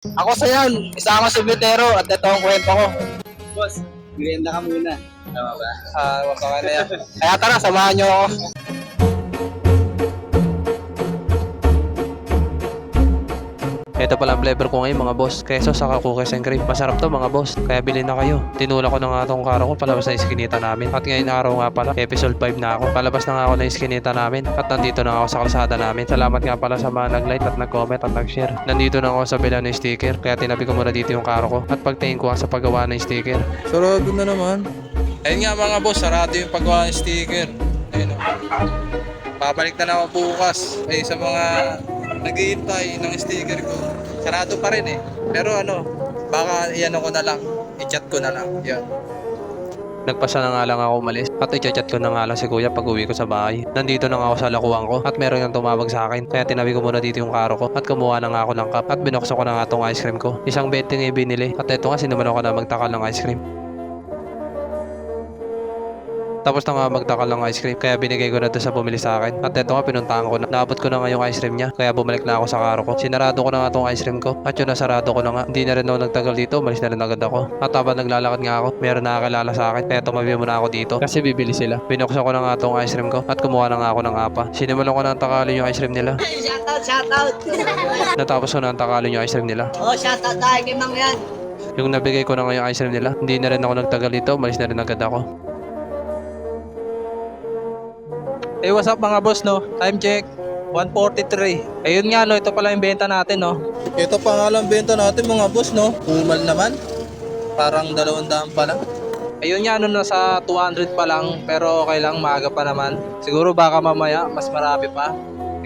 Ako sa yan, isama si Vitero at ito ang kwento ko. Boss, merienda ka muna. Tama ba? Wasa ka na yan. Kaya tara, samahan nyo ako. Ito pala ang flavor ko ngayon mga boss. Keso saka cookies and cream. Masarap to mga boss. Kaya bilhin na kayo. Tinula ko na nga itong karo ko palabas na iskinita namin. At ngayon araw nga pala, episode 5 na ako. Palabas na nga ako na iskinita namin. At nandito na ako sa kalsada namin. Salamat nga pala sa mga nag-like at nag-comment at nag-share. Nandito na ako sa bila ng sticker. Kaya tinabi ko muna dito yung karo ko. At pagtingin ko sa paggawa ng sticker. Sarado na naman. Ayun nga mga boss, sarado yung paggawa ng sticker. Ayun o. Babalik na ako bukas. Ay sa mga naghihintay ng sticker ko. Sarado pa rin eh. Pero baka iano ko na lang. I-chat ko na lang. Yan. Nagpasa na nga lang ako umalis at i-chat ko na nga lang si kuya pag uwi ko sa bahay. Nandito na nga ako sa lakuan ko at meron yung tumawag sa akin. Kaya tinabi ko muna dito yung karo ko at kumuha na nga ako ng cup at binuksan ko na nga itong ice cream ko. Isang 20 nga binili at ito nga sinuman ko na magtakal ng ice cream. Tapos na nga magtakal ng ice cream kaya binigay ko na doon sa bumili sa akin. At eto nga pinuntahan ko na. Naabot ko na nga yung ice cream niya kaya bumalik na ako sa karo ko. Sinarado ko na nga tong ice cream ko at yun nasarado ko na nga. Hindi na rin ako nagtagal dito, umalis na rin agad ako. At habang naglalakad nga ako, meron nakakilala sa akin kaya tumabi muna ako dito kasi bibili sila. Binuksan ko na nga tong ice cream ko at kumuha na nga ako ng apa. Sinimulan ko na ang takalin yung ice cream nila. Shoutout! Natapos ko na ang takalin yung ice cream nila. Oh, shoutout tayo kay Mang yan. Yung nabigay ko na nga yung ice cream nila, hindi na rin ako nagtagal dito, umalis na rin agad ako. Hey, what's up mga boss, no? Time check, 1:43. Ayun nga, no, ito pala yung benta natin, no? Ito pa nga lang benta natin mga boss, no? Kumal naman. Parang 200 pa lang. Ayun nga, no, nasa 200 pa lang, pero okay lang, maaga pa naman. Siguro baka mamaya, mas marami pa.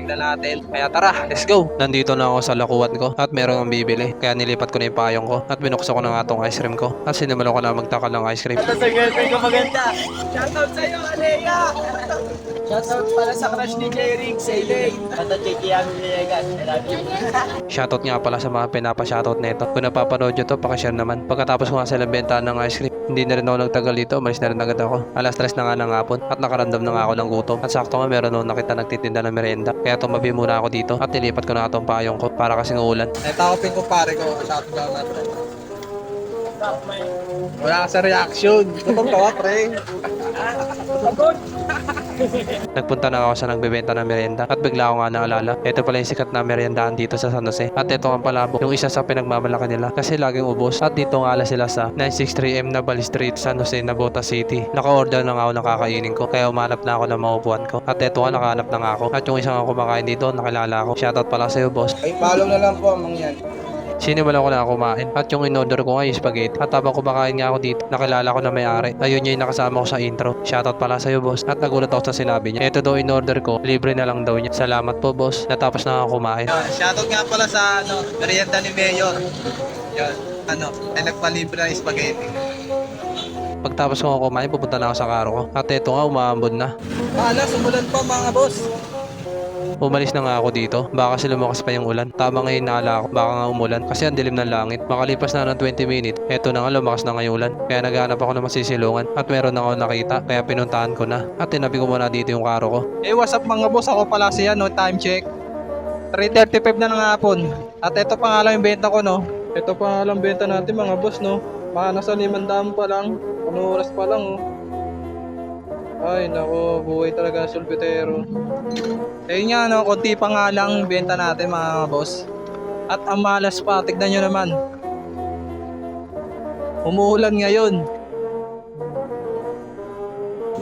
Tignan natin. Kaya tara, let's go! Nandito na ako sa lakuan ko at meron ang bibili. Kaya nilipat ko na yung payong ko at binuksan ko na nga tong ice cream ko. At sinimulan ko na magtakal ng ice cream. Ito sa girlfriend ko maganda. Shoutout sa'yo, Alea! Shoutout para sa crush ni J-Rig, sa Elaine. At at kay Kiami Villegas. I love you. Shoutout nga pala sa mga pinapa-shoutout nito. Kung napapanood nyo to, pakishare naman. Pagkatapos ko nga silang bentahan ng ice cream, hindi na rin ako nagtagal dito, umalis na rin agad ako. Alas 3 na nga ng hapon at nakaramdam na nga ako ng gutom. At sakto nga meron ako nakita nagtitinda ng merienda. Kaya tumabi muna ako dito at nilipat ko na itong payong ko para kasing uulan. Natakopin ko pare ko. Shoutout lang natin. Wala ka sa reaction. Tutong tawa pre. Nagpunta na ako sa nagbebenta ng merienda at bigla ako nga naalala. Ito pala yung sikat na meriendahan dito sa San Jose. At ito ang palabok, yung isa sa pinagmamalaki nila kasi laging ubos. At dito nga sila sa 963M Naval Street, San Jose, Navota City. Naka-order na nga ako ng kakainin ko kaya umanap na ako ng maupuan ko. At ito nga nakahanap na nga ako. At yung isang kumakain dito, nakilala ko. Shoutout pala sa'yo boss. Ay follow na lang po Mang yan. Sinimulan ko na kumain at yung in-order ko nga yung spaghetti. At habang kumakain nga ako dito, nakilala ko na may-ari. Ayun yung nakasama ko sa intro. Shoutout pala sa'yo boss. At nagulat ako sa sinabi niya. Ito daw in-order ko, libre na lang daw niya. Salamat po boss. Natapos na ako kumain. Shoutout nga pala sa merienda ni Mayor. Yan. Ay nagpalibre ng spaghetti. Pagtapos ko nga kumain, pupunta na ako sa karo ko. At ito nga, umaambon na. Sumulan pa mga boss. Umalis na nga ako dito. Baka kasi lumakas pa yung ulan. Tama ngayon naala ako. Baka nga umulan. Kasi ang dilim ng langit. Makalipas na ng 20 minutes. Eto na nga lumakas na nga yung ulan. Kaya naghahanap ako ng masisilungan. At meron na ako nakita. Kaya pinuntahan ko na. At tinabi ko muna dito yung karo ko. Hey, what's up mga boss? Ako pala siya, no? Time check, 3:35 na ng hapon. At ito pa nga lang yung benta ko, no? Ito pa nga lang benta natin mga boss, no? Mga nasa 500 pa lang. Ano oras pa lang, oh. Ay, nako, buhay talaga sulpitero. Ayun nga, no, konti pa nga lang benta natin mga boss. At ang malas pa, tignan nyo naman. Umuulan ngayon.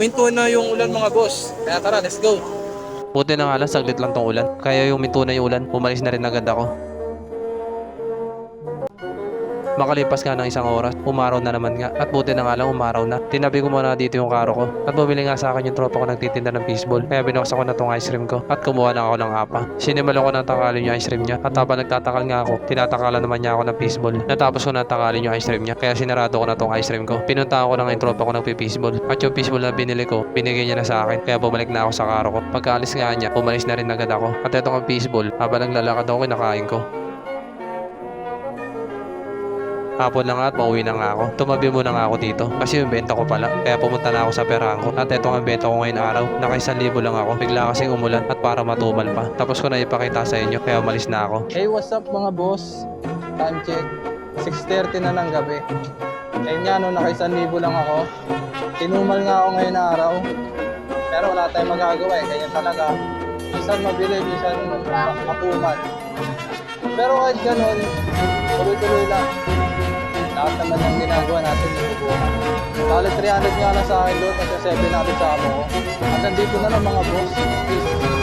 Minto na yung ulan mga boss. Kaya tara, let's go. Buti na nga lang, saglit lang tong ulan. Kaya yung minto na yung ulan, umalis na rin agad ako. Makalipas nga ng isang oras, umaraw na naman nga. At buti na nga lang umaraw na. Tinabi ko muna dito yung karo ko. At bumili nga sa akin yung tropa ko nagtitinda ng baseball. Kaya binuksan ko na tong ice cream ko. At kumuha na ako ng apa. Sinimulan ko ng takalin yung ice cream niya. At habang nagtatakal nga ako, tinatakalan naman niya ako ng baseball. Natapos ko na takalin yung ice cream niya. Kaya sinarado ko na tong ice cream ko. Pinuntahan ko na nga yung tropa ko nagpi-baseball. At yung baseball na binili ko, binigay niya na sa akin. Kaya bumalik na ako sa karo ko. Pagkaalis nga niya, umalis na rin agad ako. At eto ang baseball, habang naglalakad ako, kinakain ko. Hapon na nga at pauwi na nga ako. Tumabi muna nga ako dito kasi yung benta ko pala. Kaya pumunta na ako sa perahan ko. At eto ang benta ko ngayon araw. Naka 1,000 lang ako. Bigla kasing umulan at para matumal pa. Tapos ko na ipakita sa inyo kaya umalis na ako. Hey, what's up mga boss? time check, 6:30 na ng gabi. Eh nga no, naka 1,000 lang ako. Tinumal nga ako ngayon na araw. Pero wala tayong magagawa eh, ganyan talaga. Minsan mabili, minsan matumal. Pero kahit ganun, tuloy-tuloy lang. Lahat naman yung ginagawa natin sinubukan. Bali 300 nga lang sa akin doon, kasi 7 natin sa amo ko. Hanggang dito na lang mga boss. Peace.